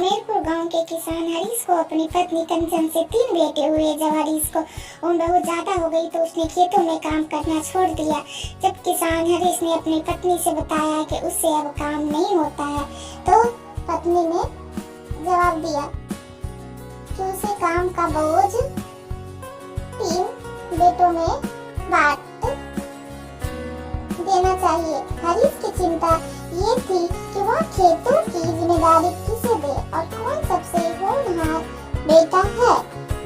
हमीरपुर गांव के किसान हरीश को अपनी पत्नी कंचन से 3 बेटे हुए। जब हरीश को उम्र बहुत ज्यादा हो गई तो उसने खेतों में काम करना छोड़ दिया। जब किसान हरीश ने अपनी पत्नी से बताया कि उससे अब काम नहीं होता है तो पत्नी ने जवाब दिया कि उसे काम का बोझ 3 बेटों में बांट देना चाहिए। हरीश की चिंता ये थी कि वह खेतों की जिम्मेदारी किसे दे और कौन सबसे होनहार बेटा है,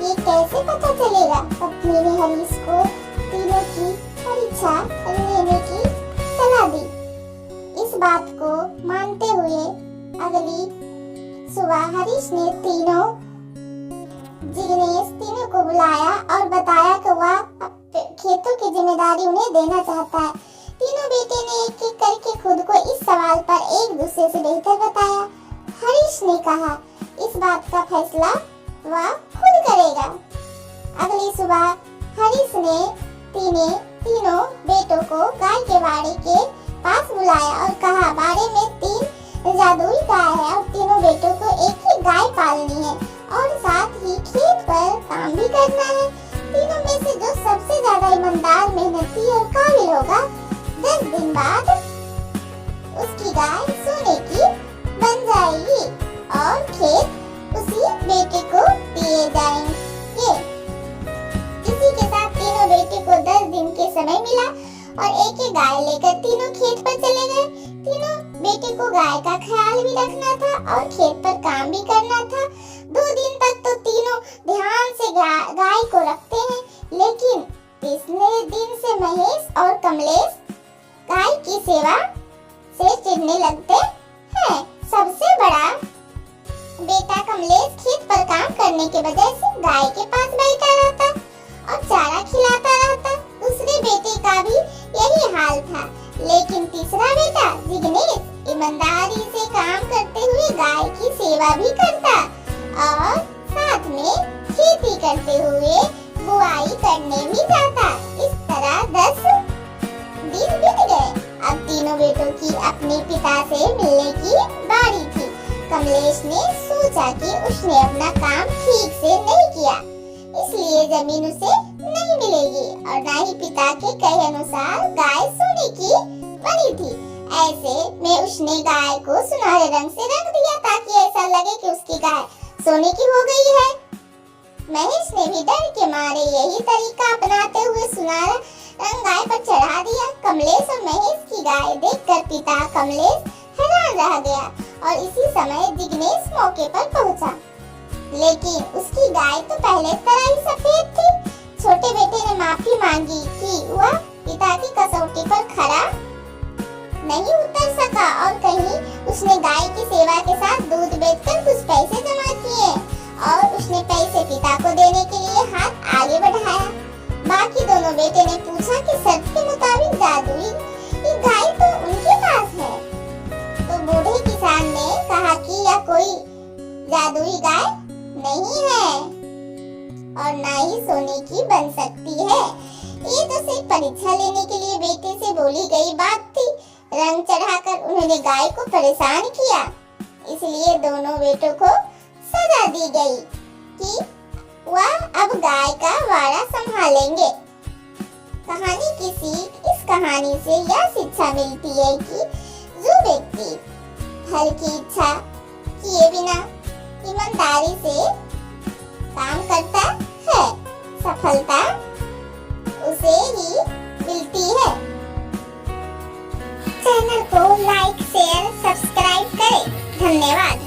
ये कैसे पता चलेगा। पत्नी ने हरीश को तीनों की परीक्षा लेने की सलाह दी। इस बात को मानते हुए अगली सुबह हरीश ने जिग्नेश तीनों को बुलाया और बताया कि वह खेतों की जिम्मेदारी उन्हें देना चाहता है। तीनों बेटे ने एक एक करके खुद को इस सवाल पर एक दूसरे से बेहतर बताया। हरीश ने कहा इस बात का फैसला वह खुद करेगा। अगली सुबह हरीश ने तीनों बेटों को गाय के बाड़े के पास बुलाया और कहा बाड़े में 3 जादुई गाय है और तीनों बेटों को एक ही गाय पालनी है और साथ ही खेत पर काम भी करना है। तीनों में से जो सबसे ज्यादा ईमानदार, मेहनती और काबिल होगा 10 दिन बाद उसकी गाय सोने की बन जाएगी और खेत उसी बेटे को दिए जाएंगे। इसी के साथ तीनों बेटे को 10 दिन के समय मिला और एक एक गाय लेकर तीनों खेत पर चले गए। तीनों बेटे को गाय का ख्याल भी रखना था और खेत पर काम भी करना था। 2 दिन तक तो तीनों ध्यान से गाय को रखते हैं, लेकिन तीसरे दिन से महेश और कमलेश गाय की सेवा से चिढ़ने लगते हैं। सबसे बड़ा बेटा कमलेश खेत पर काम करने के बजाय से गाय के पास बैठा रहता और चारा खिलाता रहता। दूसरे बेटे का भी यही हाल था, लेकिन तीसरा बेटा जिग्नेश ईमानदारी से काम करते हुए गाय की सेवा भी करता और साथ में खेती करते हुए बुआई करने भी जाता। इस तरह 10 दिन बीत गए। अब तीनों बेटों की अपने पिता से मिलने की बारी थी। कमलेश ने सोचा कि उसने अपना काम ठीक से नहीं किया, इसलिए जमीन उसे नहीं मिलेगी और न ही पिता के कहे अनुसार गाय सोने की बनी थी। ऐसे में उसने गाय को सुनहरे रंग से रंग दिया ताकि ऐसा लगे कि उसकी गाय सोने की हो गई है। महेश ने भी डर के मारे यही तरीका अपनाते हुए सुनहरा रंग गाय पर चढ़ा दिया। कमलेश और महेश की गाय देखकर पिता कमलेश हैरान रह गया और इसी समय जिग्नेश मौके पर पहुंचा, लेकिन उसकी गाय तो पहले तरह ही सफेद थी। छोटे बेटे ने माफी मांगी कि वह पिता की कसौटी पर खरा नहीं उतर सका और कहीं उसने गाय की सेवा के साथ दूध बेचकर कुछ पैसे जमा किए और उसने पैसे पिता को देने के लिए हाथ आगे बढ़ाया। बाकी दोनों बेटे ने पूछा कि शर्त के मुताबिक जादुई गाय तो उनके पास है, तो बूढ़े किसान ने कहा कि यह कोई जादुई गाय नहीं है और ना ही सोने की बन सकती है। ये तो सिर्फ परीक्षा लेने के लिए बेटे से बोली गई बात थी। रंग चढ़ाकर उन्होंने गाय को परेशान किया, इसलिए दोनों बेटों को सजा दी गई कि वह अब गाय का वाड़ा संभालेंगे। कहानी की सीख, इस कहानी से यह शिक्षा मिलती है कि जो व्यक्ति फल की इच्छा किए बिना ईमानदारी से काम करता है, सफलता उसे ही मिलती है। चैनल को लाइक, शेयर, सब्सक्राइब करें। धन्यवाद।